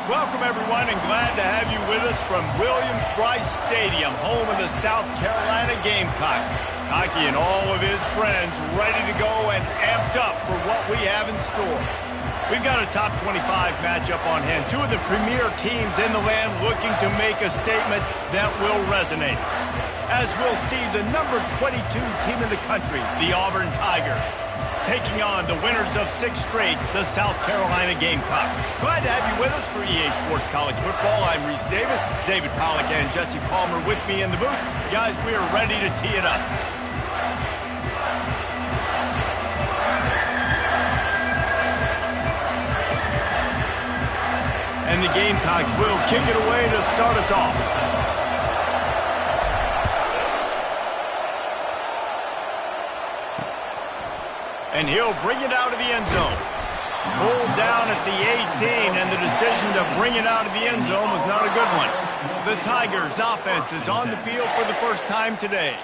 Welcome, everyone, and glad to have you with us from Williams-Brice Stadium, home of the South Carolina Gamecocks. Hockey and all of his friends ready to go and amped up for what we have in store. We've got a top 25 matchup on hand. Two of the premier teams in the land looking to make a statement that will resonate. As we'll see, the number 22 team in the country, the Auburn Tigers, taking on the winners of 6 straight, the South Carolina Gamecocks. Glad to have you with us for EA Sports College Football. I'm Reese Davis, David Pollack and Jesse Palmer with me in the booth. Guys, we are ready to tee it up. And the Gamecocks will kick it away to start us off. And he'll bring it out of the end zone. Pulled down at the 18, and the decision to bring it out of the end zone was not a good one. The Tigers' offense is on the field for the first time today.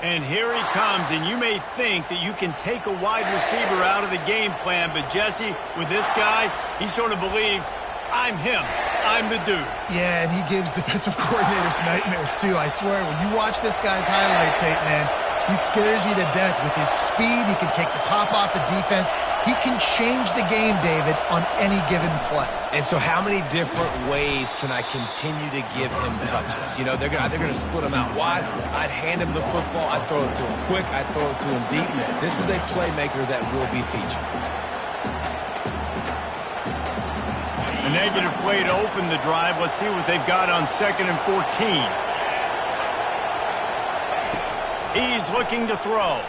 And here he comes, and you may think that you can take a wide receiver out of the game plan, but Jesse, with this guy, he sort of believes, I'm him. I'm the dude. Yeah, and he gives defensive coordinators nightmares, too. I swear, when you watch this guy's highlight tape, man, he scares you to death with his speed. He can take the top off the defense. He can change the game, David, on any given play. And so how many different ways can I continue to give him touches? You know, they're going to split him out wide. I'd hand him the football. I'd throw it to him quick. I'd throw it to him deep. This is a playmaker that will be featured. A negative play to open the drive. Let's see what they've got on 2nd and 14. He's looking to throw.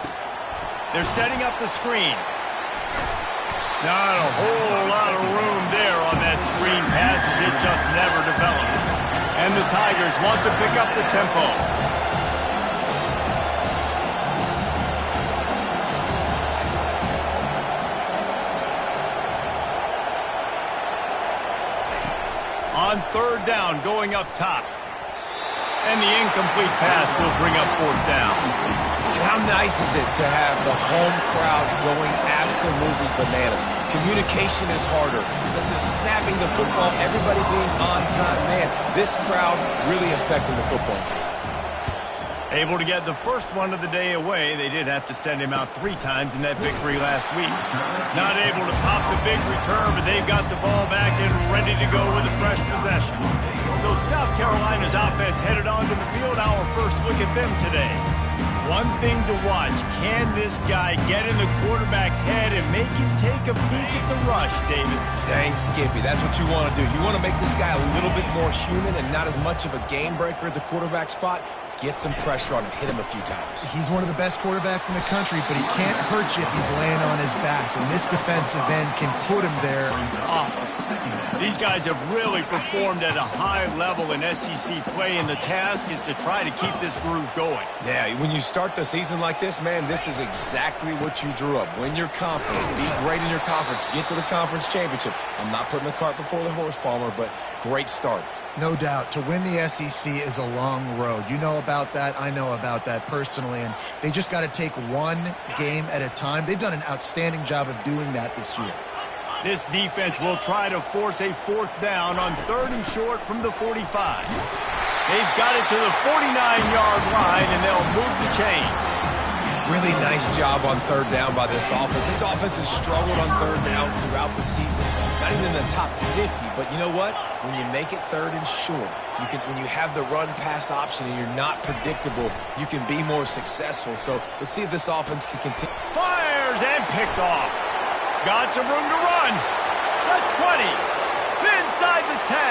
They're setting up the screen. Not a whole lot of room there on that screen pass as it just never developed. And the Tigers want to pick up the tempo. On 3rd down, going up top. And the incomplete pass will bring up 4th down. And how nice is it to have the home crowd going absolutely bananas? Communication is harder. The snapping the football, everybody being on time. Man, this crowd really affecting the football. Able to get the first one of the day away. They did have to send him out 3 times in that victory last week. Not able to pop the big return, but they've got the ball back and ready to go with a fresh possession. So South Carolina's offense headed onto the field. Our first look at them today. One thing to watch, can this guy get in the quarterback's head and make him take a peek at the rush, David? Dang, Skippy, that's what you want to do. You want to make this guy a little bit more human and not as much of a game breaker at the quarterback spot. Get some pressure on him, hit him a few times. He's one of the best quarterbacks in the country, but he can't hurt you if he's laying on his back. And this defensive end can put him there often. These guys have really performed at a high level in SEC play, and the task is to try to keep this groove going. Yeah, when you start the season like this, man, this is exactly what you drew up. Win your conference, be great in your conference, get to the conference championship. I'm not putting the cart before the horse, Palmer, but great start. No doubt. To win the SEC is a long road. You know about that. I know about that personally. And they just got to take one game at a time. They've done an outstanding job of doing that this year. This defense will try to force a 4th down on 3rd and short from the 45. They've got it to the 49-yard line, and they'll move the chains. Really nice job on 3rd down by this offense. This offense has struggled on 3rd downs throughout the season. Not even in the top 50, but you know what? When you make it 3rd and short, when you have the run-pass option and you're not predictable, you can be more successful. So let's see if this offense can continue. Fires and picked off. Got some room to run. The 20. Inside the 10.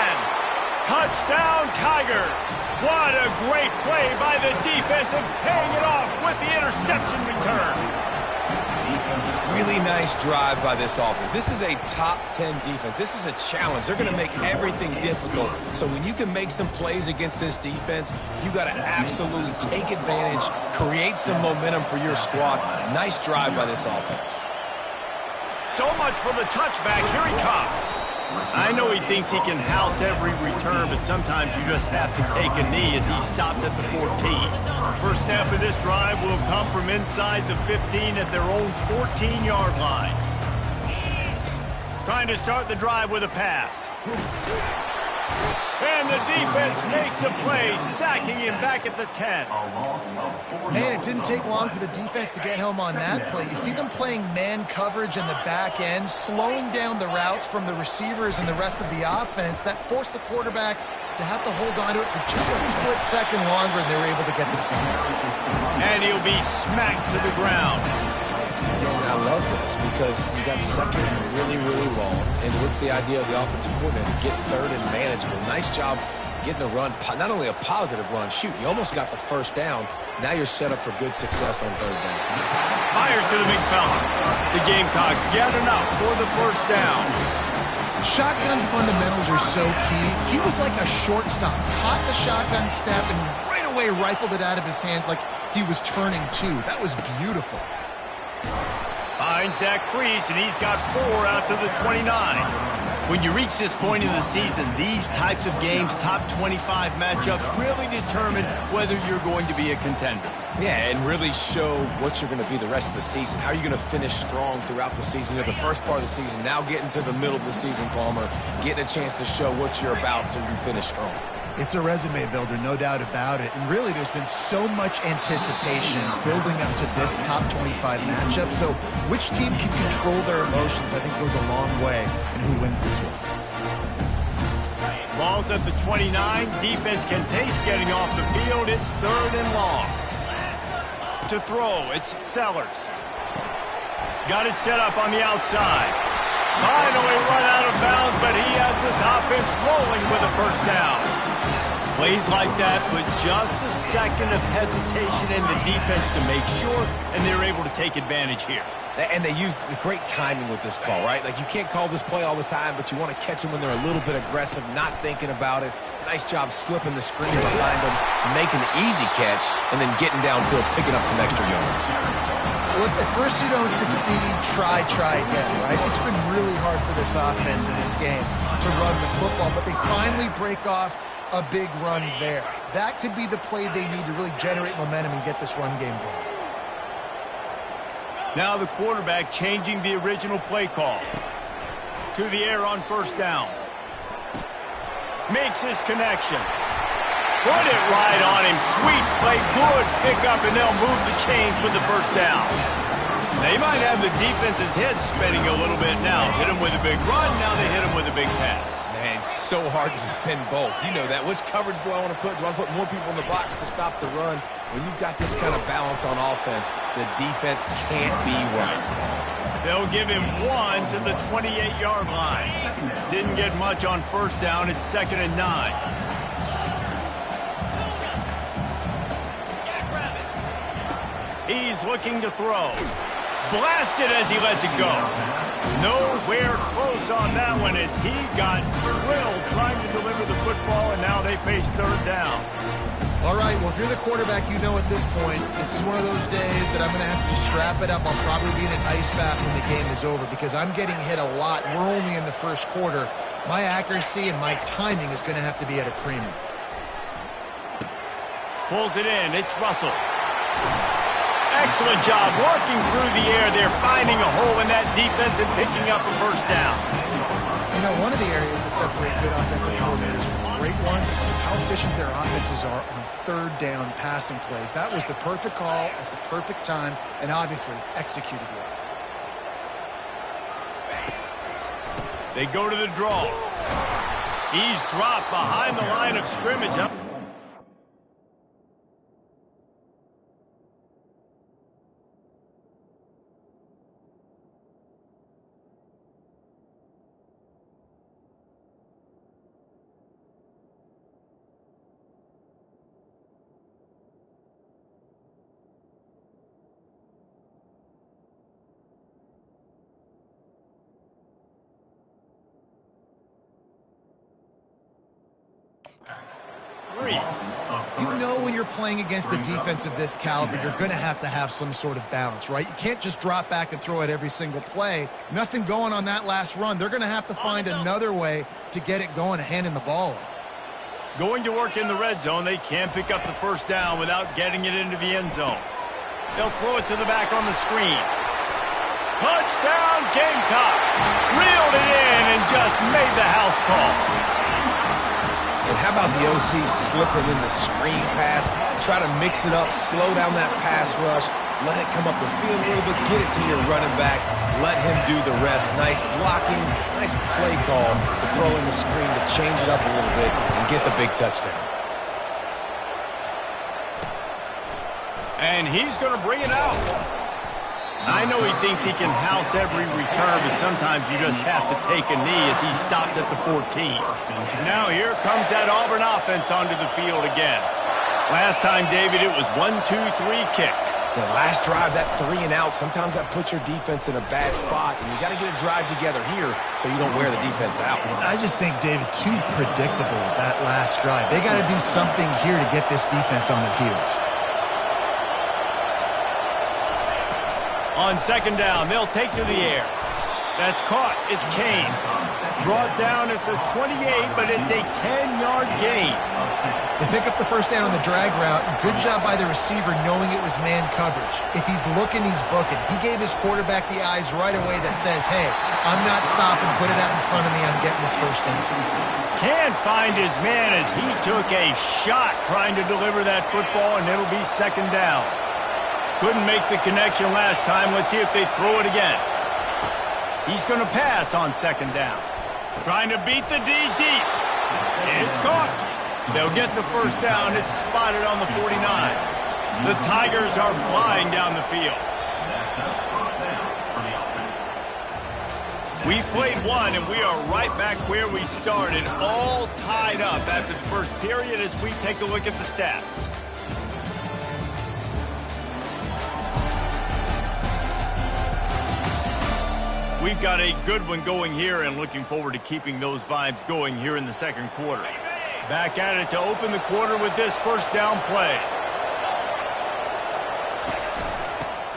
Touchdown, Tigers. What a great play by the defense and paying it off with the interception return. Really nice drive by this offense. This is a top 10 defense. This is a challenge. They're going to make everything difficult. So when you can make some plays against this defense, you got to absolutely take advantage, create some momentum for your squad. Nice drive by this offense. So much for the touchback. Here he comes. I know he thinks he can house every return, but sometimes you just have to take a knee as he stopped at the 14. First snap of this drive will come from inside the 15 at their own 14-yard line. Trying to start the drive with a pass. And the defense makes a play, sacking him back at the 10. Man, it didn't take long for the defense to get home on that play. You see them playing man coverage in the back end, slowing down the routes from the receivers and the rest of the offense. That forced the quarterback to have to hold on to it for just a split second longer, and they were able to get the sack. And he'll be smacked to the ground. And I love this because you got second really, really long. And what's the idea of the offensive coordinator? Get third and manageable. Nice job getting the run. Not only a positive run, shoot, you almost got the first down. Now you're set up for good success on third down. Fires to the big fella. The Gamecocks get enough for the first down. Shotgun fundamentals are so key. He was like a shortstop. Caught the shotgun snap and right away rifled it out of his hands like he was turning two. That was beautiful. Finds that crease, and he's got 4 out to the 29. When you reach this point in the season, these types of games, top 25 matchups, really determine whether you're going to be a contender. Yeah, and really show what you're going to be the rest of the season. How are you going to finish strong throughout the season? You know, the first part of the season, now getting to the middle of the season, Palmer, getting a chance to show what you're about so you can finish strong. It's a resume builder, no doubt about it. And really, there's been so much anticipation building up to this top 25 matchup. So which team can control their emotions, I think, goes a long way in who wins this one. Ball's at the 29. Defense can taste getting off the field. It's 3rd and long. To throw, it's Sellers. Got it set up on the outside. Finally run out of bounds, but he has this offense rolling with a first down. Plays like that put just a second of hesitation in the defense to make sure, and they're able to take advantage here. And they use the great timing with this call, right? Like, you can't call this play all the time, but you want to catch them when they're a little bit aggressive, not thinking about it. Nice job slipping the screen behind them, making the easy catch, and then getting downfield, picking up some extra yards. Well, if at first you don't succeed, try again, right? It's been really hard for this offense in this game to run the football, but they finally break off a big run there. That could be the play they need to really generate momentum and get this run game going. Now the quarterback changing the original play call. To the air on first down. Makes his connection. Put it right on him. Sweet play. Good pickup, and they'll move the chains with the first down. They might have the defense's head spinning a little bit now. Hit him with a big run. Now they hit him with a big pass. Man, it's so hard to defend both. You know that. Which coverage do I want to put? Do I put more people in the box to stop the run? When you've got this kind of balance on offense, the defense can't be right. They'll give him 1 to the 28-yard line. Didn't get much on first down. It's 2nd and 9. He's looking to throw. Blasted as he lets it go. Nowhere close on that one as he got drilled trying to deliver the football, and now they face 3rd down. All right, well, if you're the quarterback, you know at this point, this is one of those days that I'm going to have to just strap it up. I'll probably be in an ice bath when the game is over because I'm getting hit a lot. We're only in the first quarter. My accuracy and my timing is going to have to be at a premium. Pulls it in. It's Russell. Excellent job working through the air. They're finding a hole in that defense and picking up a first down. You know, one of the areas that separate good offensive coordinators from great ones is how efficient their offenses are on 3rd down passing plays. That was the perfect call at the perfect time and obviously executed well. They go to the draw. He's dropped behind the line of scrimmage. You know when you're playing against a defense of this caliber, you're going to have some sort of balance, right? You can't just drop back and throw it every single play. Nothing going on that last run. They're going to have to find another way to get it going, handing the ball off. Going to work in the red zone. They can't pick up the first down without getting it into the end zone. They'll throw it to the back on the screen. Touchdown, Gamecocks. Reeled it in and just made the house call. And how about the OC slipping in the screen pass? Try to mix it up, slow down that pass rush, let it come up the field a little bit, get it to your running back, let him do the rest. Nice blocking, nice play call to throw in the screen to change it up a little bit and get the big touchdown. And he's going to bring it out. I know he thinks he can house every return, but sometimes you just have to take a knee as he stopped at the 14. Now here comes that Auburn offense onto the field again. Last time, David, it was 1-2-3 kick. The last drive, that 3 and out, sometimes that puts your defense in a bad spot, and you got to get a drive together here so you don't wear the defense out. I just think, David, too predictable, that last drive. They got to do something here to get this defense on their heels. On second down, they'll take to the air. That's caught. It's Kane. Brought down at the 28, but it's a 10-yard gain. They pick up the first down on the drag route. Good job by the receiver knowing it was man coverage. If he's looking, he's booking. He gave his quarterback the eyes right away that says, hey, I'm not stopping. Put it out in front of me. I'm getting this first down. Can't find his man as he took a shot trying to deliver that football, and it'll be second down. Couldn't make the connection last time. Let's see if they throw it again. He's going to pass on second down. Trying to beat the D deep. It's caught. They'll get the first down. It's spotted on the 49. The Tigers are flying down the field. We've played one, and we are right back where we started, all tied up after the first period as we take a look at the stats. We've got a good one going here and looking forward to keeping those vibes going here in the second quarter. Back at it to open the quarter with this first down play.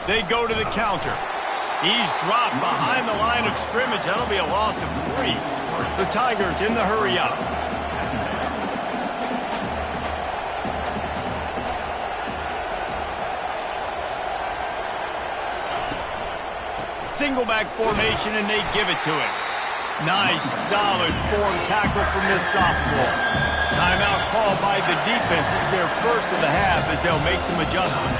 They go to the counter. He's dropped behind the line of scrimmage. That'll be a loss of 3. The Tigers in the hurry up. Single back formation, and they give it to him. Nice, solid form tackle from this sophomore. Timeout called by the defense. It's their first of the half as they'll make some adjustments.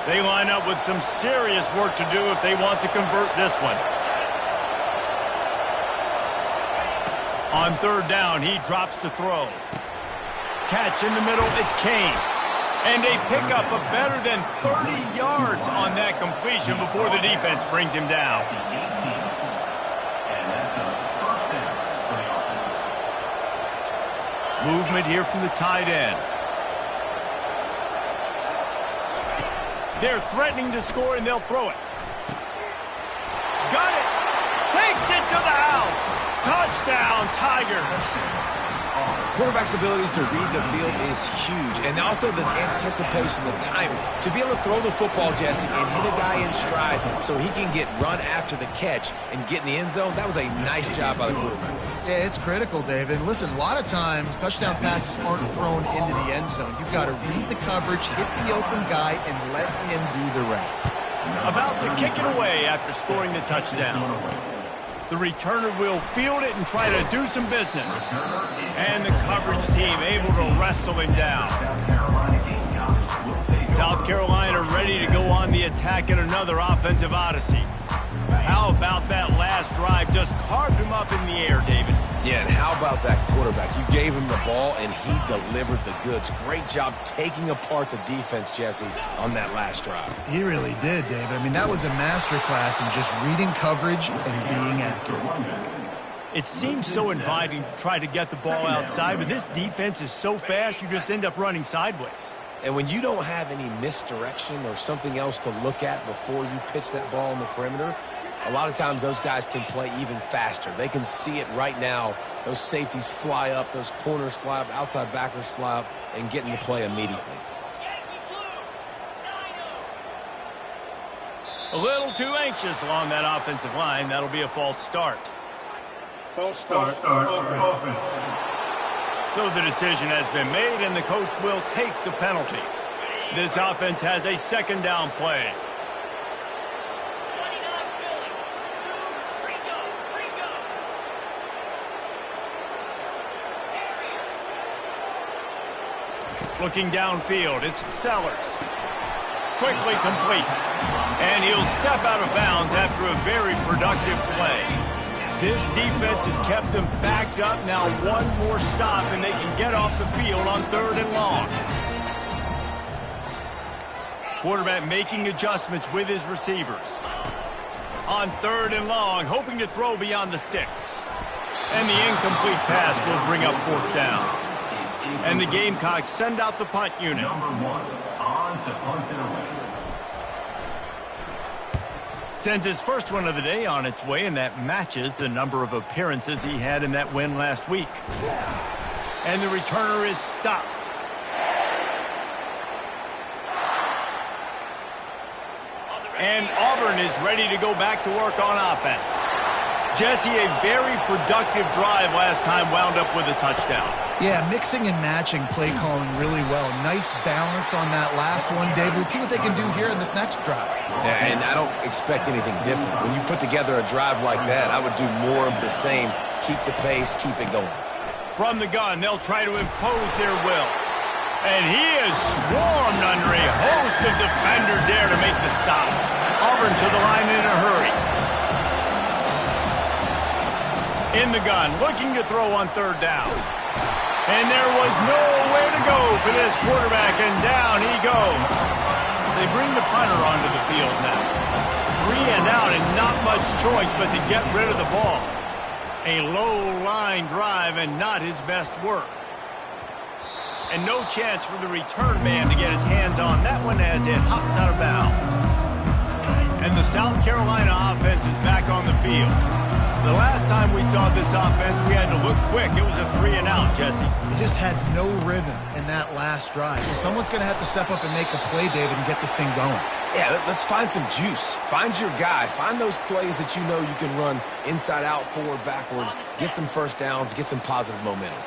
They line up with some serious work to do if they want to convert this one. On third down, he drops to throw. Catch in the middle, it's Kane. And they pick up a better than 30 yards on that completion before the defense brings him down. Movement here from the tight end. They're threatening to score, and they'll throw it. Got it! Takes it to the house! Touchdown, Tigers! Quarterback's abilities to read the field is huge, and also the anticipation, the timing. To be able to throw the football, Jesse, and hit a guy in stride so he can get run after the catch and get in the end zone, that was a nice job by the quarterback. Yeah, it's critical, David. And listen, a lot of times, touchdown passes aren't thrown into the end zone. You've got to read the coverage, hit the open guy, and let him do the rest. About to kick it away after scoring the touchdown. The returner will field it and try to do some business. And the coverage team able to wrestle him down. South Carolina ready to go on the attack in another offensive odyssey. How about that last drive? Just carved him up in the air, David. Yeah, and how about that quarterback? You gave him the ball, and he delivered the goods. Great job taking apart the defense, Jesse, on that last drive. He really did, David. I mean, that was a masterclass in just reading coverage and being accurate. It seems so inviting to try to get the ball outside, but this defense is so fast, you just end up running sideways. And when you don't have any misdirection or something else to look at before you pitch that ball on the perimeter, a lot of times those guys can play even faster. They can see it right now. Those safeties fly up, those corners fly up, outside backers fly up, and get in the play immediately. A little too anxious along that offensive line. That'll be a false start. False start. Offense. So the decision has been made, and the coach will take the penalty. This offense has a second down play. Looking downfield, it's Sellers. Quickly complete. And he'll step out of bounds after a very productive play. This defense has kept them backed up. Now one more stop, and they can get off the field on 3rd and long. Quarterback making adjustments with his receivers. On 3rd and long, hoping to throw beyond the sticks. And the incomplete pass will bring up 4th down. And the Gamecocks send out the punt unit. Number 1 on to punt it away. Sends his first one of the day on its way, and that matches the number of appearances he had in that win last week. And the returner is stopped. And Auburn is ready to go back to work on offense. Jesse, a very productive drive last time wound up with a touchdown. Yeah, mixing and matching play calling really well. Nice balance on that last one, David. Let's see what they can do here in this next drive. Yeah, and I don't expect anything different. When you put together a drive like that, I would do more of the same. Keep the pace, keep it going. From the gun, they'll try to impose their will. And he is swarmed under a host of defenders there to make the stop. Auburn to the line in a hurry. In the gun, looking to throw on 3rd down. And there was nowhere to go for this quarterback, and down he goes. They bring the punter onto the field now. 3 and out, and not much choice but to get rid of the ball. A low-line drive and not his best work. And no chance for the return man to get his hands on that one as it hops out of bounds. And the South Carolina offense is back on the field. The last time we saw this offense, we had to look quick. It was a 3 and out, Jesse. He just had no rhythm in that last drive. So someone's going to have to step up and make a play, David, and get this thing going. Yeah, let's find some juice. Find your guy. Find those plays that you know you can run inside out, forward, backwards. Get some first downs. Get some positive momentum.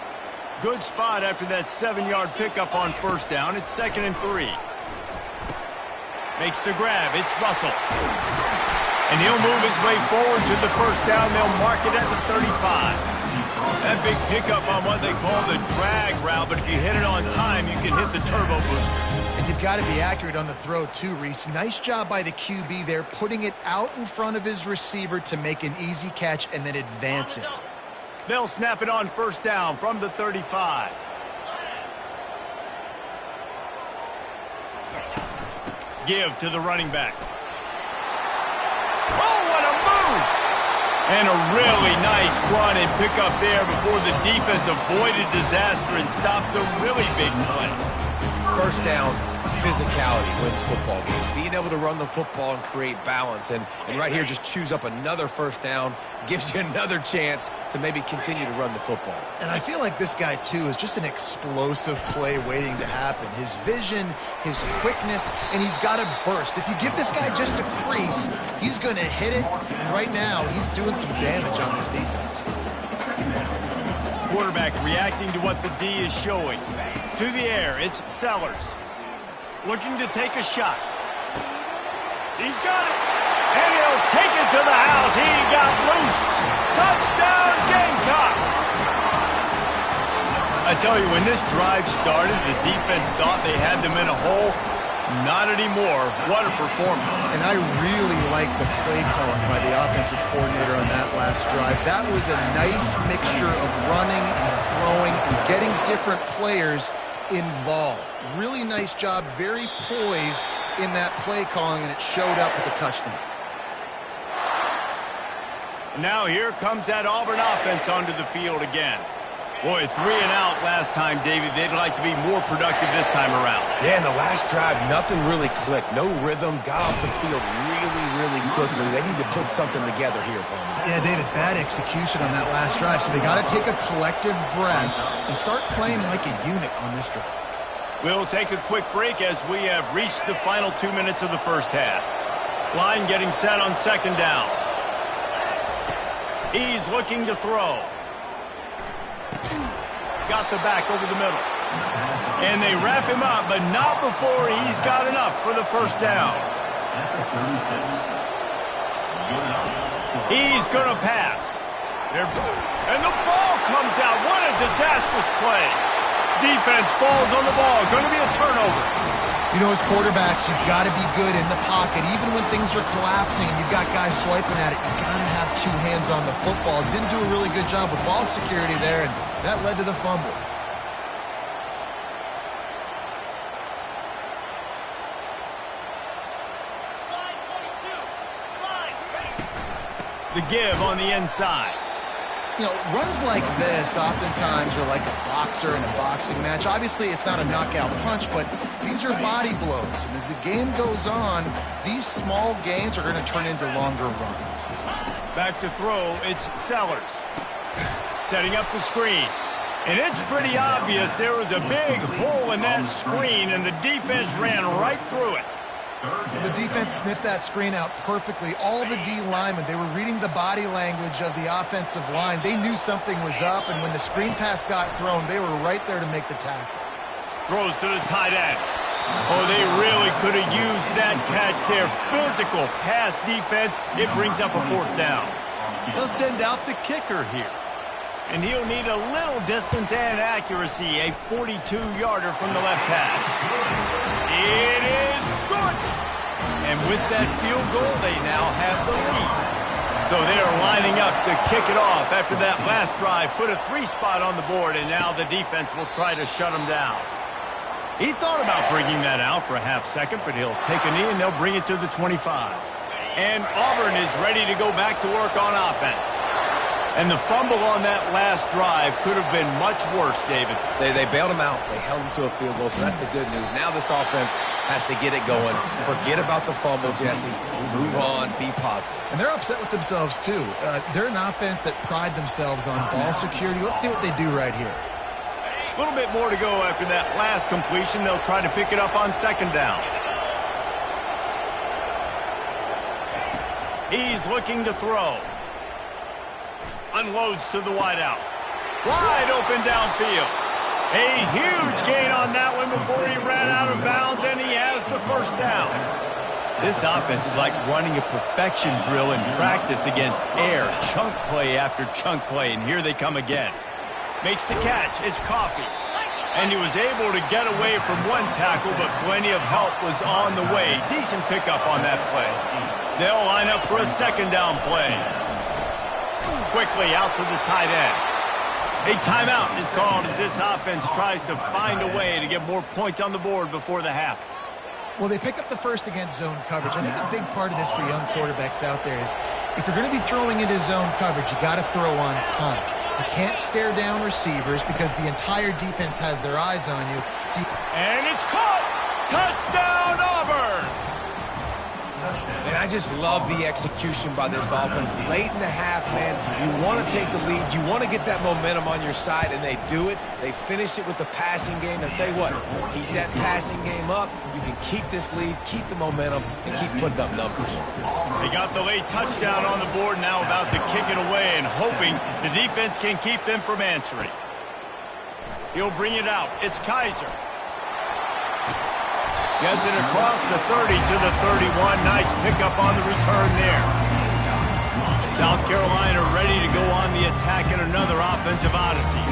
Good spot after that 7-yard pickup on 1st down. It's 2nd and 3. Makes the grab. It's Russell. And he'll move his way forward to the 1st down. They'll mark it at the 35. That big pickup on what they call the drag route, but if you hit it on time, you can hit the turbo booster. And you've got to be accurate on the throw, too, Reese. Nice job by the QB there, putting it out in front of his receiver to make an easy catch and then advance it. They'll snap it on 1st down from the 35. Give to the running back. Oh, what a move! And a really nice run and pick up there before the defense avoided disaster and stopped the really big play. 1st down, physicality wins football games. Being able to run the football and create balance. And right here, just choose up another 1st down, gives you another chance to maybe continue to run the football. And I feel like this guy, too, is just an explosive play waiting to happen. His vision, his quickness, and he's got a burst. If you give this guy just a crease, he's going to hit it. And right now, he's doing some damage on this defense. Quarterback reacting to what the D is showing. To the air, it's Sellers. Looking to take a shot. He's got it. And he'll take it to the house. He got loose. Touchdown, Gamecocks. I tell you, when this drive started, the defense thought they had them in a hole. Not anymore. What a performance. And I really like the play calling by the offensive coordinator on that last drive. That was a nice mixture of running and throwing and getting different players involved. Really nice job, very poised in that play calling, and it showed up with a touchdown. Now here comes that Auburn offense onto the field again. Boy, 3 and out last time, David. They'd like to be more productive this time around. Yeah, in the last drive, nothing really clicked. No rhythm, got off the field really quickly. They need to put something together here, Palmer. Yeah, David, bad execution on that last drive. So they got to take a collective breath and start playing like a unit on this drive. We'll take a quick break as we have reached the final 2 minutes of the first half. Line getting set on 2nd down. He's looking to throw. Got the back over the middle. And they wrap him up, but not before he's got enough for the first down. He's going to pass. And the ball comes out. What a disastrous play. Defense falls on the ball. Going to be a turnover. You know, as quarterbacks, you've got to be good in the pocket. Even when things are collapsing and you've got guys swiping at it, you've got to have two hands on the football. Didn't do a really good job with ball security there, and that led to the fumble. The give on the inside. You know, runs like this oftentimes are like a boxer in a boxing match. Obviously, it's not a knockout punch, but these are body blows. And as the game goes on, these small gains are going to turn into longer runs. Back to throw, it's Sellers. Setting up the screen. And it's pretty obvious there was a big hole in that screen, and the defense ran right through it. The defense sniffed that screen out perfectly. All the D linemen, they were reading the body language of the offensive line. They knew something was up, and when the screen pass got thrown, they were right there to make the tackle. Throws to the tight end. Oh, they really could have used that catch there. Physical pass defense. It brings up a fourth down. They'll send out the kicker here. And he'll need a little distance and accuracy. A 42-yarder from the left hash. It is good. And with that field goal, they now have the lead. So they are lining up to kick it off after that last drive. Put a 3-spot on the board, and now the defense will try to shut them down. He thought about bringing that out for a half second, but he'll take a knee, and they'll bring it to the 25. And Auburn is ready to go back to work on offense. And the fumble on that last drive could have been much worse, David. They bailed him out. They held him to a field goal, so that's the good news. Now this offense has to get it going. Forget about the fumble, Jesse. Move on. Be positive. And they're upset with themselves, too. They're an offense that pride themselves on ball security. Let's see what they do right here. A little bit more to go after that last completion. They'll try to pick it up on second down. He's looking to throw. Unloads to the wideout. Wide open downfield. A huge gain on that one before he ran out of bounds, and he has the first down. This offense is like running a perfection drill in practice against air. Chunk play after chunk play, and here they come again. Makes the catch. It's Coffee. And he was able to get away from one tackle, but plenty of help was on the way. Decent pickup on that play. They'll line up for a second down play. Quickly out to the tight end. A timeout is called as this offense tries to find a way to get more points on the board before the half. Well, they pick up the first against zone coverage. I think a big part of this for young quarterbacks out there is if you're going to be throwing into zone coverage, you got to throw on time. You can't stare down receivers because the entire defense has their eyes on you. And it's caught! Touchdown, Auburn! And I just love the execution by this offense. Late in the half, man, you want to take the lead. You want to get that momentum on your side, and they do it. They finish it with the passing game. And I'll tell you what, keep that passing game up. You can keep this lead, keep the momentum, and keep putting up numbers. They got the late touchdown on the board, now about to kick it away and hoping the defense can keep them from answering. He'll bring it out. It's Kaiser. Gets it across the 30 to the 31. Nice pickup on the return there. South Carolina ready to go on the attack in another offensive odyssey.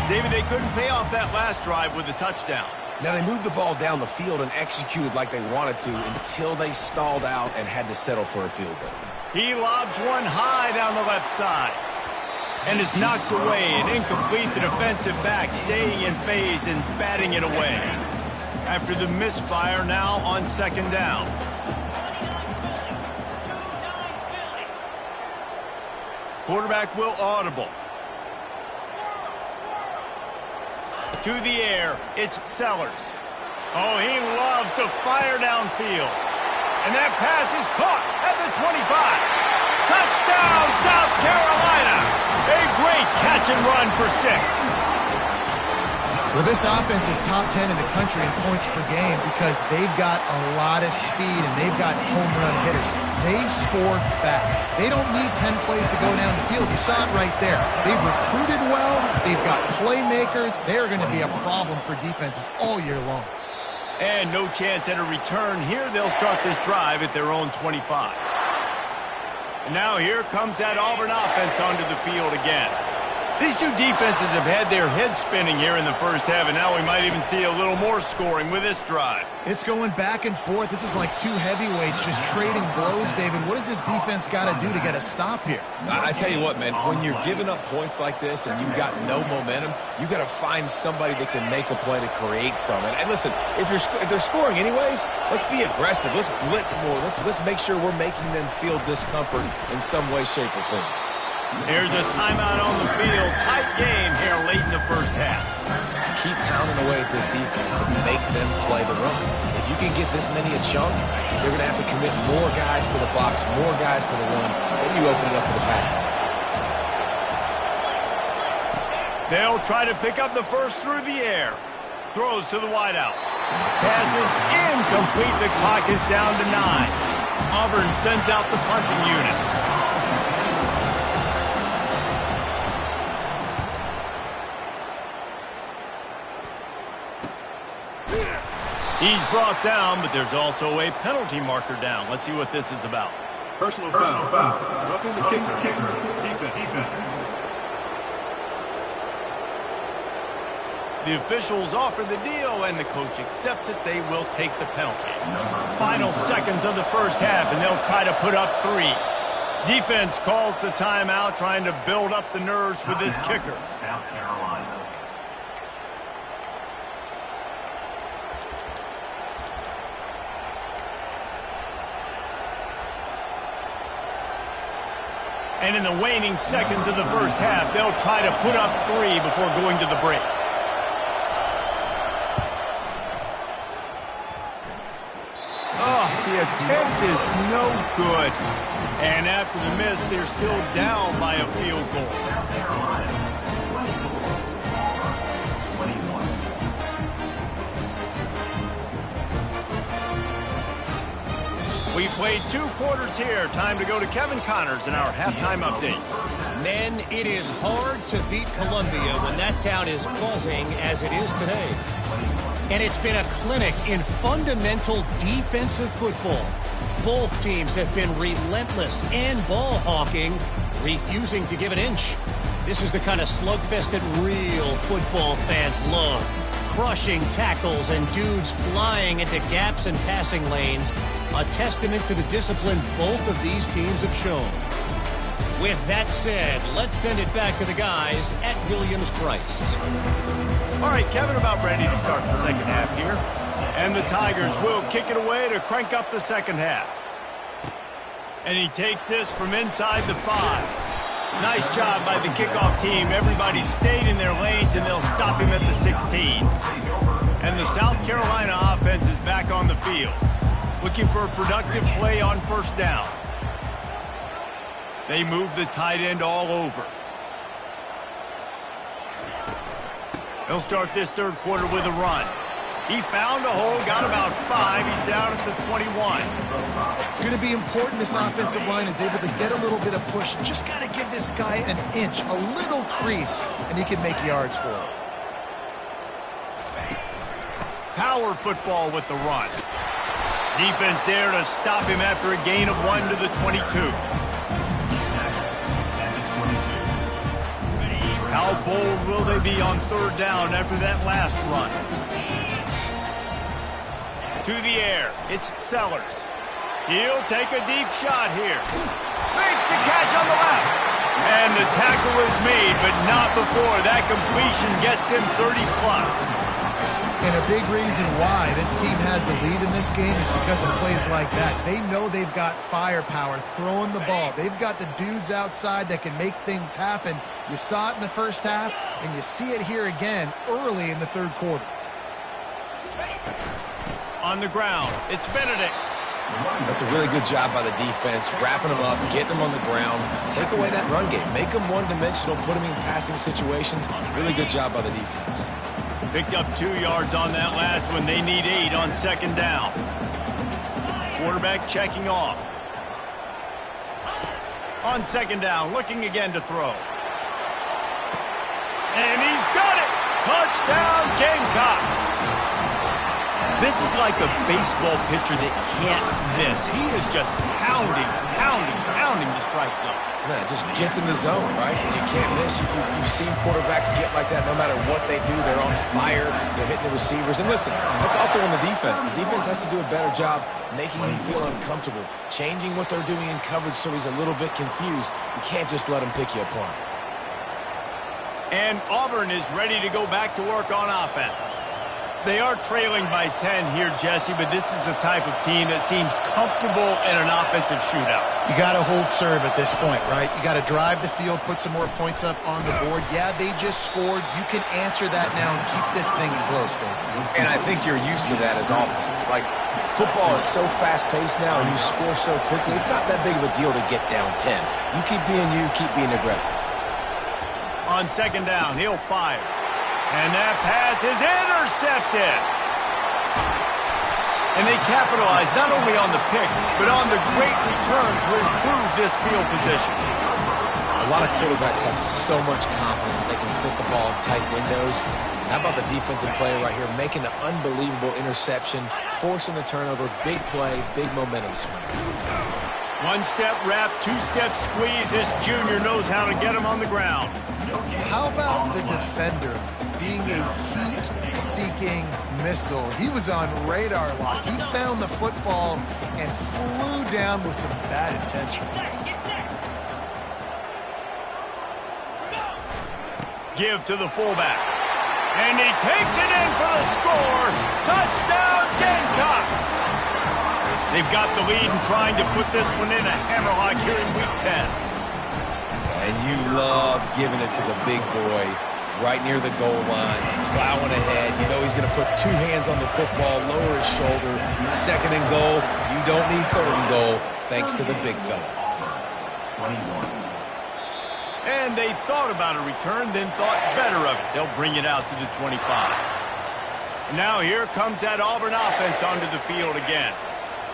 David, they couldn't pay off that last drive with a touchdown. Now, they moved the ball down the field and executed like they wanted to until they stalled out and had to settle for a field goal. He lobs one high down the left side. And is knocked away and incomplete. The defensive back staying in phase and batting it away. After the misfire, now on second down. Quarterback will audible. To the air, it's Sellers. Oh, he loves to fire downfield. And that pass is caught at the 25. Touchdown, South Carolina. A great catch and run for 6. Well, this offense is top 10 in the country in points per game because they've got a lot of speed and they've got home run hitters. They score fast. They don't need 10 plays to go down the field. You saw it right there. They've recruited well. They've got playmakers. They're going to be a problem for defenses all year long. And no chance at a return here. They'll start this drive at their own 25. And now here comes that Auburn offense onto the field again. These two defenses have had their heads spinning here in the first half, and now we might even see a little more scoring with this drive. It's going back and forth. This is like two heavyweights just trading blows, David. What does this defense got to do to get a stop here? I tell you what, man, when you're giving up points like this and you've got no momentum, you got to find somebody that can make a play to create some. And listen, if they're scoring anyways, let's be aggressive. Let's blitz more. Let's make sure we're making them feel discomfort in some way, shape, or form. Here's a timeout on the field. Tight game here late in the first half. Keep pounding away at this defense and make them play the run. If you can get this many a chunk, they're going to have to commit more guys to the box, more guys to the run. Then you open it up for the passing. They'll try to pick up the first through the air. Throws to the wideout. Passes incomplete. The clock is down to 9. Auburn sends out the punting unit. He's brought down, but there's also a penalty marker down. Let's see what this is about. Personal foul. Roughing the kicker. Defense. The officials offer the deal, and the coach accepts it. They will take the penalty. Final seconds of the first half, and they'll try to put up 3. Defense calls the timeout, trying to build up the nerves with this kicker. South Carolina. And in the waning seconds of the first half, they'll try to put up 3 before going to the break. Oh, the attempt is no good. And after the miss, they're still down by a field goal. South Carolina. 21. We played 2 quarters here. Time to go to Kevin Connors in our halftime update. Men, it is hard to beat Columbia when that town is buzzing as it is today. And it's been a clinic in fundamental defensive football. Both teams have been relentless and ball hawking, refusing to give an inch. This is the kind of slugfest that real football fans love. Crushing tackles and dudes flying into gaps and passing lanes. A testament to the discipline both of these teams have shown. With that said, let's send it back to the guys at Williams-Brice. All right, Kevin, about ready to start the second half here. And the Tigers will kick it away to crank up the second half. And he takes this from inside the 5. Nice job by the kickoff team. Everybody stayed in their lanes, and they'll stop him at the 16. And the South Carolina offense is back on the field, looking for a productive play on first down. They move the tight end all over. They'll start this third quarter with a run. He found a hole, got about 5. He's down at the 21. It's going to be important this offensive line is able to get a little bit of push. Just got to give this guy an inch, a little crease, and he can make yards for it. Power football with the run. Defense there to stop him after a gain of 1 to the 22. How bold will they be on third down after that last run? To the air, it's Sellers. He'll take a deep shot here. Makes the catch on the left. And the tackle is made, but not before that completion gets them 30+. And a big reason why this team has the lead in this game is because of plays like that. They know they've got firepower throwing the ball. They've got the dudes outside that can make things happen. You saw it in the first half, and you see it here again early in the third quarter. On the ground, it's Benedict. That's a really good job by the defense, wrapping them up, getting them on the ground. Take away that run game. Make them one-dimensional, put them in passing situations. Really good job by the defense. Picked up 2 yards on that last one. They need 8 on second down. Quarterback checking off. On second down, looking again to throw. And he's got it! Touchdown, Gamecocks! This is like a baseball pitcher that can't miss. He is just pounding the strike zone. Man, just gets in the zone, right? And you can't miss. You've seen quarterbacks get like that no matter what they do. They're on fire. They're hitting the receivers. And listen, that's also on the defense. The defense has to do a better job making him feel uncomfortable, changing what they're doing in coverage so he's a little bit confused. You can't just let him pick you apart. And Auburn is ready to go back to work on offense. They are trailing by 10 here, Jesse, but this is the type of team that seems comfortable in an offensive shootout. You got to hold serve at this point, right? You got to drive the field, put some more points up on the board. Yeah, they just scored. You can answer that now and keep this thing close, Dave. And I think you're used to that as offense. Like, football is so fast-paced now and you score so quickly, it's not that big of a deal to get down 10. You keep being aggressive. On second down, he'll fire. And that pass is intercepted. And they capitalize not only on the pick, but on the great return to improve this field position. A lot of quarterbacks have so much confidence that they can fit the ball in tight windows. How about the defensive player right here making an unbelievable interception, forcing the turnover, big play, big momentum swing. One-step wrap, two-step squeeze. This junior knows how to get him on the ground. How about the defender being a heat-seeking missile? He was on radar lock. He found the football and flew down with some bad intentions. Give to the fullback. And he takes it in for the score. Touchdown, Gamecocks! They've got the lead and trying to put this one in a hammerlock here in Week 10. And you love giving it to the big boy right near the goal line, plowing ahead. You know he's going to put 2 hands on the football, lower his shoulder. Second and goal. You don't need third and goal, thanks to the big fella. 21. And they thought about a return, then thought better of it. They'll bring it out to the 25. Now here comes that Auburn offense onto the field again.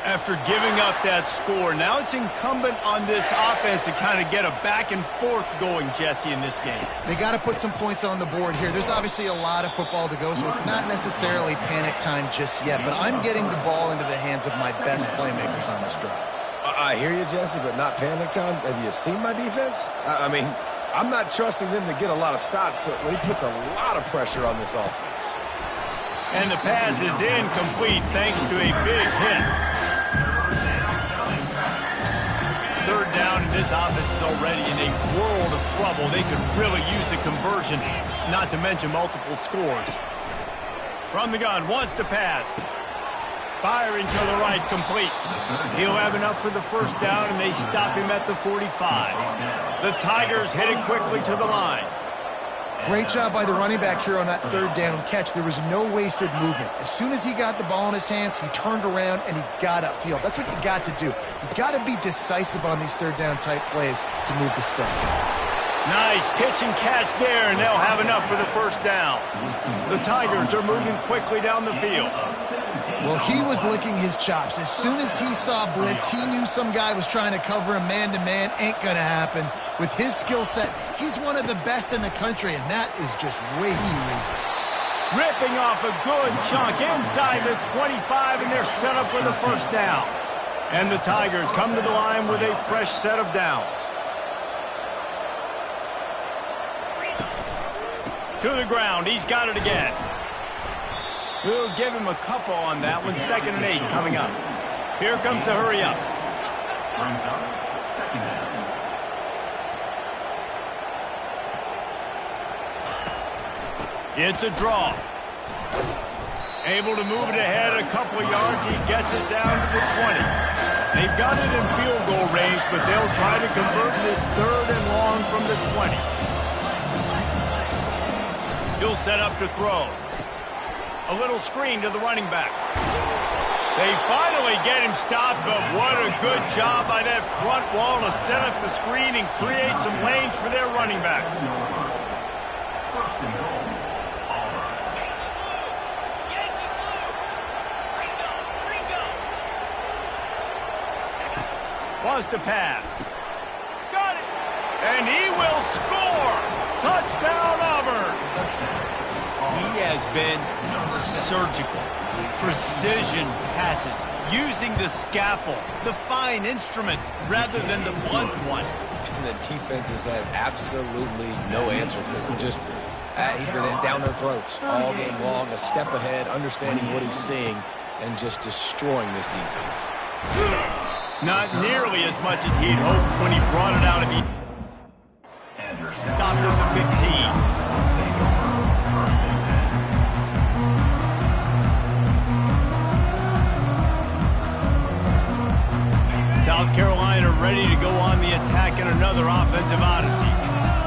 After giving up that score, now it's incumbent on this offense to kind of get a back and forth going, Jesse, in this game. They got to put some points on the board here. There's obviously a lot of football to go, so it's not necessarily panic time just yet, but I'm getting the ball into the hands of my best playmakers on this drive. I hear you, Jesse, but not panic time. Have you seen my defense? I mean, I'm not trusting them to get a lot of stops, so he puts a lot of pressure on this offense. And the pass is incomplete thanks to a big hit. Third down, and this offense is already in a world of trouble. They could really use a conversion, not to mention multiple scores. From the gun, wants to pass. Firing to the right, complete. He'll have enough for the first down, and they stop him at the 45. The Tigers hit it quickly to the line. Great job by the running back here on that third down catch. There was no wasted movement. As soon as he got the ball in his hands, he turned around and he got upfield. That's what you got to do. You got to be decisive on these third down type plays to move the sticks. Nice pitch and catch there, and they'll have enough for the first down. The Tigers are moving quickly down the field. Well, he was licking his chops. As soon as he saw blitz, he knew some guy was trying to cover him man-to-man. Ain't going to happen. With his skill set, he's one of the best in the country, and that is just way too easy. Ripping off a good chunk inside the 25, and they're set up with a first down. And the Tigers come to the line with a fresh set of downs. To the ground, he's got it again. We'll give him a couple on that one. 2nd and 8 coming up. Here comes the hurry up. It's a draw. Able to move it ahead a couple of yards. He gets it down to the 20. They've got it in field goal range, but they'll try to convert this 3rd and long from the 20. He'll set up to throw. A little screen to the running back. They finally get him stopped, but what a good job by that front wall to set up the screen and create some lanes for their running back. Wants to pass. Got it. And he will score. Touchdown, Auburn. He has been surgical. Precision passes. Using the scalpel, the fine instrument, rather than the blunt one. And the defense has had absolutely no answer for him. Just, he's been down their throats all game long, a step ahead, understanding what he's seeing, and just destroying this defense. Not nearly as much as he'd hoped when he brought it out of it. Stopped at the 15. South Carolina ready to go on the attack in another offensive odyssey.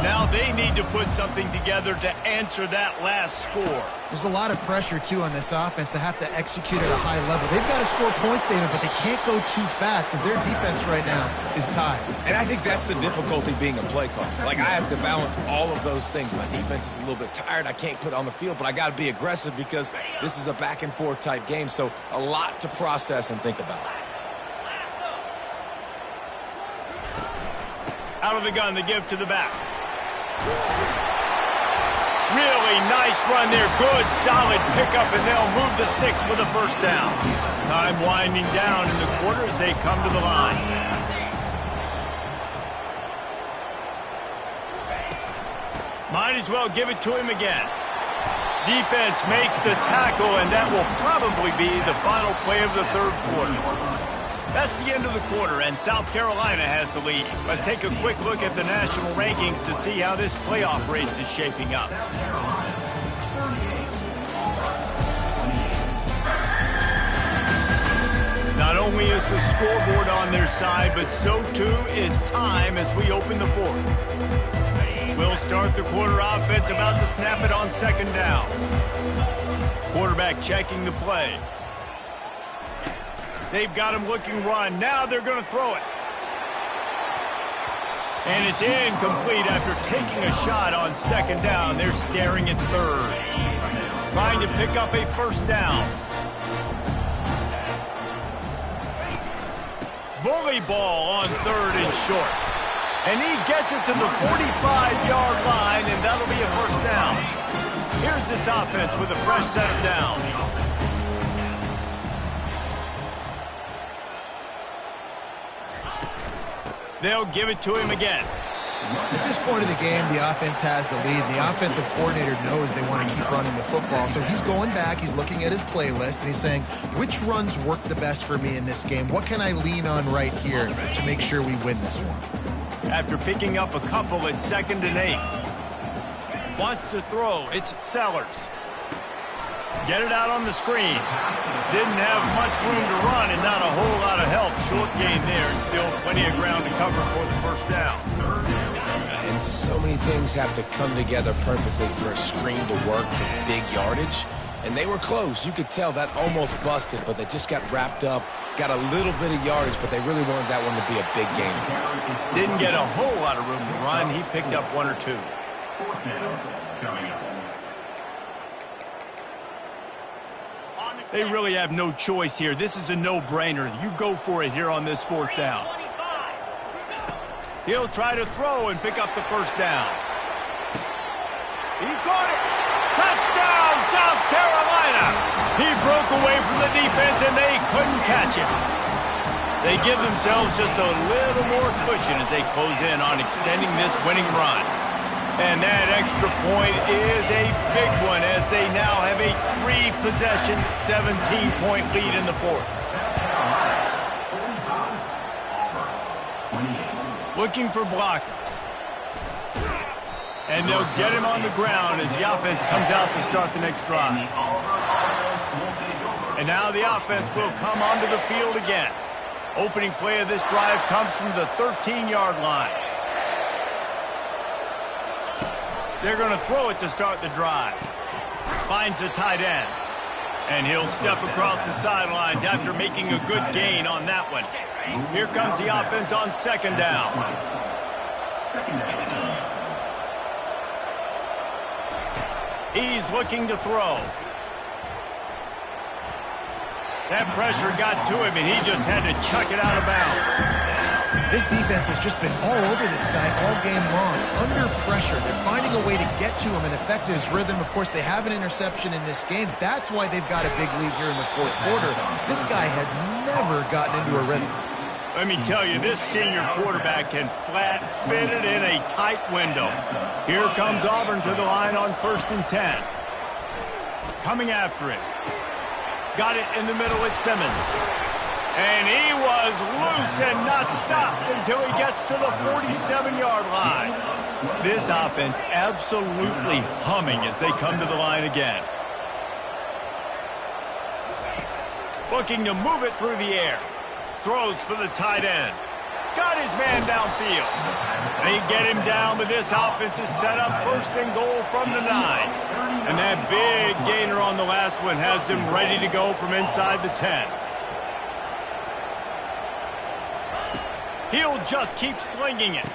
Now they need to put something together to answer that last score. There's a lot of pressure, too, on this offense to have to execute at a high level. They've got to score points, David, but they can't go too fast because their defense right now is tied. And I think that's the difficulty being a play caller. Like, I have to balance all of those things. My defense is a little bit tired. I can't put it on the field, but I got to be aggressive because this is a back-and-forth type game, so a lot to process and think about. Out of the gun, the give to the back. Really nice run there. Good, solid pickup, and they'll move the sticks with a first down. Time winding down in the quarter as they come to the line. Might as well give it to him again. Defense makes the tackle, and that will probably be the final play of the third quarter. That's the end of the quarter, and South Carolina has the lead. Let's take a quick look at the national rankings to see how this playoff race is shaping up. Not only is the scoreboard on their side, but so too is time as we open the fourth. We'll start the quarter offense, about to snap it on second down. Quarterback checking the play. They've got him looking run. Now they're going to throw it. And it's incomplete after taking a shot on second down. They're staring at third. Trying to pick up a first down. Bully ball on third and short. And he gets it to the 45-yard line, and that'll be a first down. Here's this offense with a fresh set of downs. They'll give it to him again. At this point of the game, the offense has the lead. The offensive coordinator knows they want to keep running the football. So he's going back, he's looking at his playlist, and he's saying, which runs work the best for me in this game? What can I lean on right here to make sure we win this one? After picking up a couple at 2nd and 8. Wants to throw. It's Sellers. Get it out on the screen. Didn't have much room to run and not a whole lot of help. Short gain there and still plenty of ground to cover for the first down. And so many things have to come together perfectly for a screen to work for big yardage. And they were close. You could tell that almost busted, but they just got wrapped up, got a little bit of yardage, but they really wanted that one to be a big game. Didn't get a whole lot of room to run. He picked up 1 or 2. Fourth down coming up. They really have no choice here. This is a no-brainer. You go for it here on this fourth down. He'll try to throw and pick up the first down. He caught it. Touchdown, South Carolina. He broke away from the defense, and they couldn't catch him. They give themselves just a little more cushion as they close in on extending this winning run. And that extra point is a big one as they now have a 3-possession, 17-point lead in the fourth. Looking for blockers. And they'll get him on the ground as the offense comes out to start the next drive. And now the offense will come onto the field again. Opening play of this drive comes from the 13-yard line. They're going to throw it to start the drive. Finds the tight end. And he'll step across the sidelines after making a good gain on that one. Here comes the offense on second down. He's looking to throw. That pressure got to him, and he just had to chuck it out of bounds. This defense has just been all over this guy all game long, under pressure. They're finding a way to get to him and affect his rhythm. Of course, they have an interception in this game. That's why they've got a big lead here in the fourth quarter. This guy has never gotten into a rhythm. Let me tell you, this senior quarterback can flat fit it in a tight window. Here comes Auburn to the line on 1st and 10. Coming after it. Got it in the middle with Simmons. And he was loose and not stopped until he gets to the 47-yard line. This offense absolutely humming as they come to the line again. Looking to move it through the air. Throws for the tight end. Got his man downfield. They get him down, but this offense is set up 1st and goal from the 9. And that big gainer on the last one has them ready to go from inside the 10. He'll just keep slinging it.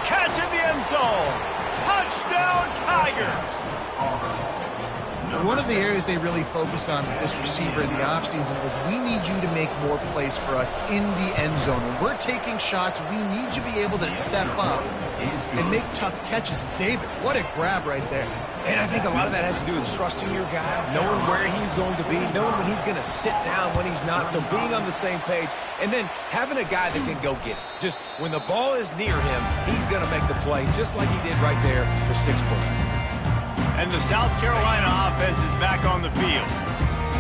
Catch in the end zone. Touchdown, Tigers. One of the areas they really focused on with this receiver in the offseason was, we need you to make more plays for us in the end zone. When we're taking shots, we need you to be able to step up and make tough catches. David, what a grab right there. And I think a lot of that has to do with trusting your guy, knowing where he's going to be, knowing when he's going to sit down, when he's not, so being on the same page, and then having a guy that can go get it. Just when the ball is near him, he's going to make the play, just like he did right there for 6 points. And the South Carolina offense is back on the field.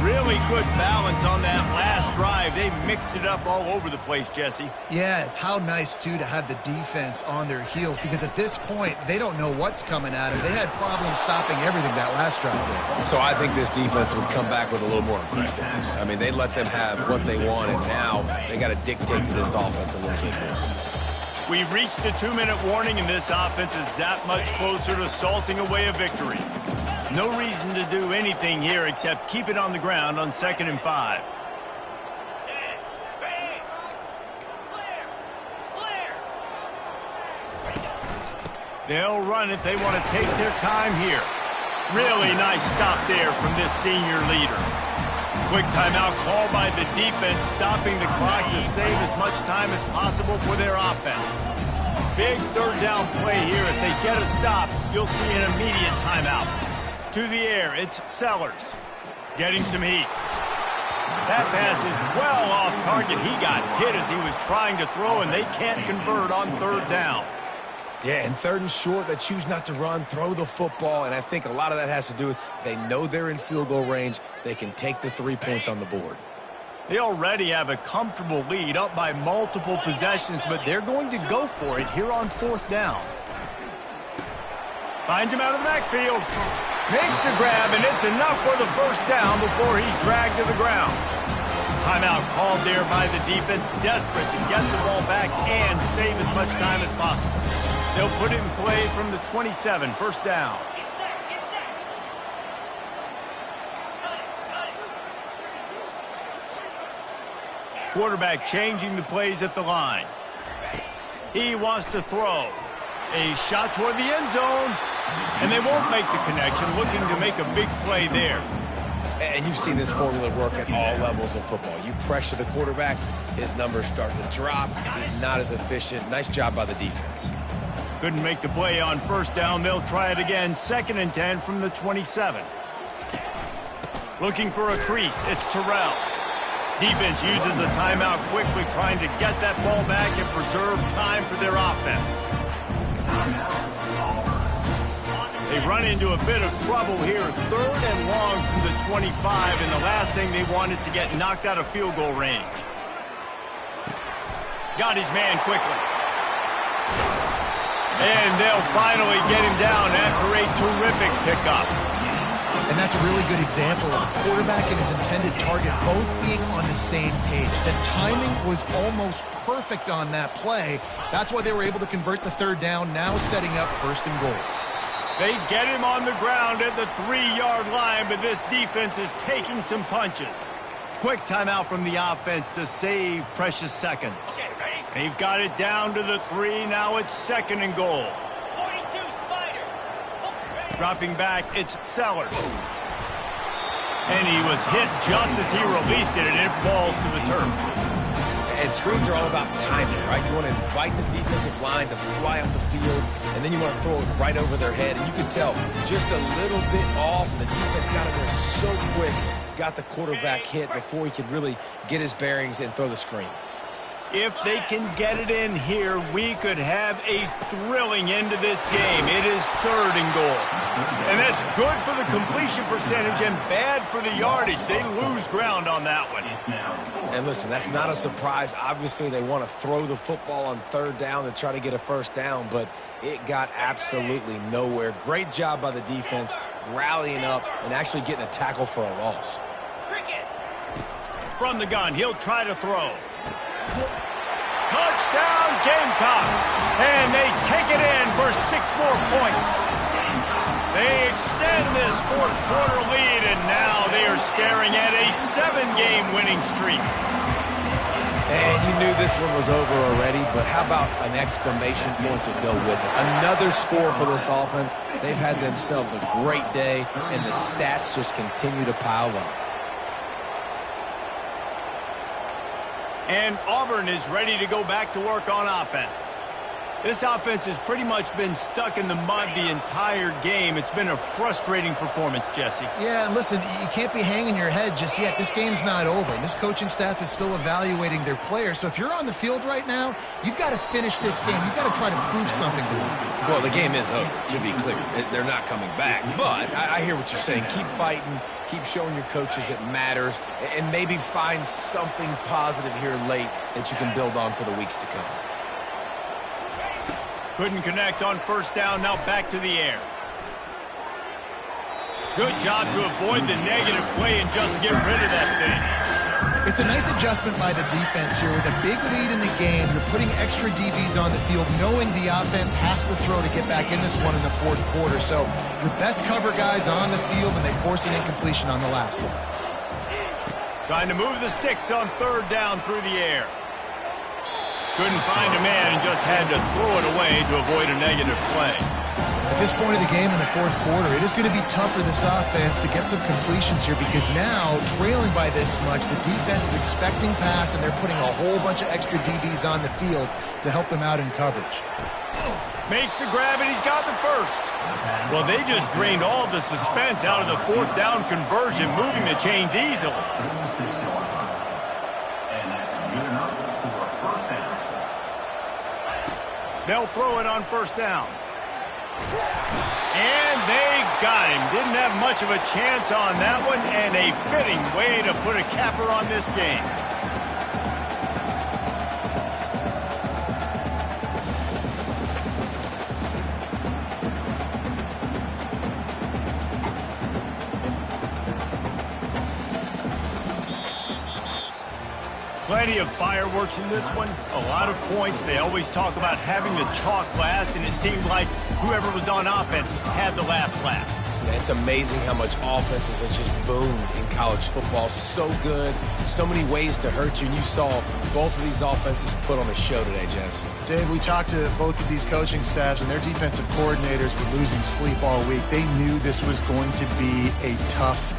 Really good balance on that last drive. They mixed it up all over the place, Jesse. Yeah, how nice, too, to have the defense on their heels, because at this point, they don't know what's coming at them. They had problems stopping everything that last drive. So I think this defense would come back with a little more aggressiveness. I mean, they let them have what they want, and now they got to dictate to this offense a little bit more. We've reached the 2-minute warning, and this offense is that much closer to salting away a victory. No reason to do anything here except keep it on the ground on 2nd and 5. They'll run it. They want to take their time here. Really nice stop there from this senior leader. Quick timeout called by the defense, stopping the clock to save as much time as possible for their offense. Big third down play here. If they get a stop, you'll see an immediate timeout. To the air, it's Sellers. Getting some heat. That pass is well off target. He got hit as he was trying to throw, and they can't convert on 3rd down. Yeah, and 3rd and short, they choose not to run, throw the football, and I think a lot of that has to do with they know they're in field goal range. They can take the 3 points on the board. They already have a comfortable lead, up by multiple possessions, but they're going to go for it here on 4th down. Finds him out of the backfield. Makes the grab, and it's enough for the 1st down before he's dragged to the ground. Timeout called there by the defense, desperate to get the ball back and save as much time as possible. They'll put it in play from the 27, 1st down. Quarterback changing the plays at the line. He wants to throw. A shot toward the end zone, and they won't make the connection, looking to make a big play there. And you've seen this formula work at all levels of football. You pressure the quarterback, his numbers start to drop. He's not as efficient. Nice job by the defense. Couldn't make the play on 1st down. They'll try it again. 2nd and 10 from the 27. Looking for a crease. It's Terrell. Defense uses a timeout quickly, trying to get that ball back and preserve time for their offense. They run into a bit of trouble here. 3rd and long from the 25, and the last thing they want is to get knocked out of field goal range. Got his man quickly. And they'll finally get him down after a terrific pickup. And that's a really good example of a quarterback and his intended target both being on the same page. The timing was almost perfect on that play. That's why they were able to convert the 3rd down, now setting up 1st and goal. They get him on the ground at the 3-yard line, but this defense is taking some punches. Quick timeout from the offense to save precious seconds. They've got it down to the 3. Now it's 2nd and goal. 42 Spider. Dropping back, it's Sellers. And he was hit just as he released it, and it falls to the turf. And screens are all about timing, right? You want to invite the defensive line to fly up the field, and then you want to throw it right over their head. And you can tell just a little bit off, and the defense got it there so quick, got the quarterback hit before he could really get his bearings and throw the screen. If they can get it in here, we could have a thrilling end to this game. It is 3rd and goal. And that's good for the completion percentage and bad for the yardage. They lose ground on that one. And listen, that's not a surprise. Obviously, they want to throw the football on 3rd down to try to get a 1st down, but it got absolutely nowhere. Great job by the defense, rallying up and actually getting a tackle for a loss. From the gun, he'll try to throw. Touchdown Gamecocks, and they take it in for 6 more points. They extend this 4th quarter lead, and now they are staring at a 7-game winning streak. And you knew this one was over already, but how about an exclamation point to go with it? Another score for this offense. They've had themselves a great day, and the stats just continue to pile up. And Auburn is ready to go back to work on offense. This offense has pretty much been stuck in the mud the entire game. It's been a frustrating performance, Jesse. Yeah, and listen, you can't be hanging your head just yet. This game's not over. This coaching staff is still evaluating their players. So if you're on the field right now, you've got to finish this game. You've got to try to prove something to them. Well, the game is over, to be clear. They're not coming back. But I hear what you're saying. Keep fighting. Keep showing your coaches it matters. And maybe find something positive here late that you can build on for the weeks to come. Couldn't connect on first down. Now back to the air. Good job to avoid the negative play and just get rid of that thing. It's a nice adjustment by the defense here. With a big lead in the game, you're putting extra DBs on the field, knowing the offense has to throw to get back in this one in the fourth quarter. So your best cover guys on the field, and they force an incompletion on the last one. Trying to move the sticks on third down through the air. Couldn't find a man and just had to throw it away to avoid a negative play. At this point of the game in the fourth quarter, it is going to be tough for this offense to get some completions here because now, trailing by this much, the defense is expecting pass, and they're putting a whole bunch of extra DBs on the field to help them out in coverage. Makes the grab, and he's got the first. Well, they just drained all the suspense out of the fourth down conversion, moving the chains easily. They'll throw it on first down. And they got him. Didn't have much of a chance on that one, and a fitting way to put a capper on this game. Plenty of fireworks in this one, a lot of points. They always talk about having the chalk last, and it seemed like whoever was on offense had the last laugh. It's amazing how much offenses have just boomed in college football. So good, so many ways to hurt you, and you saw both of these offenses put on a show today, Jess. Dave, we talked to both of these coaching staffs, and their defensive coordinators were losing sleep all week. They knew this was going to be a tough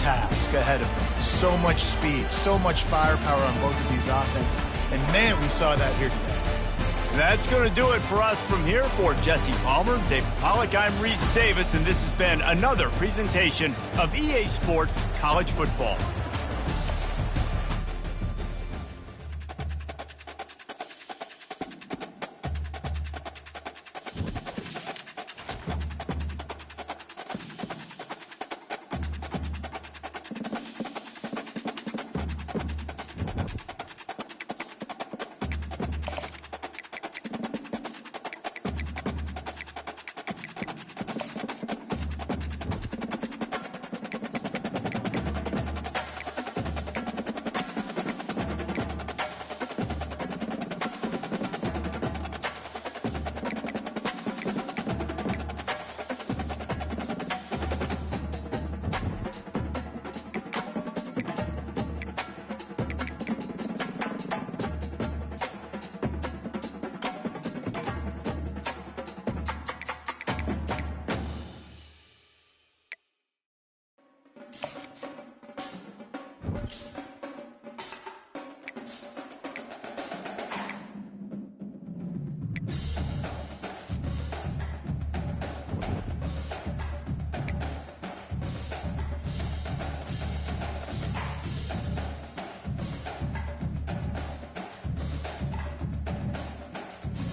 task ahead of them. So much speed, so much firepower on both of these offenses. And man, we saw that here today. That's going to do it for us from here. For Jesse Palmer, Dave Pollack, I'm Reese Davis, and this has been another presentation of EA Sports College Football.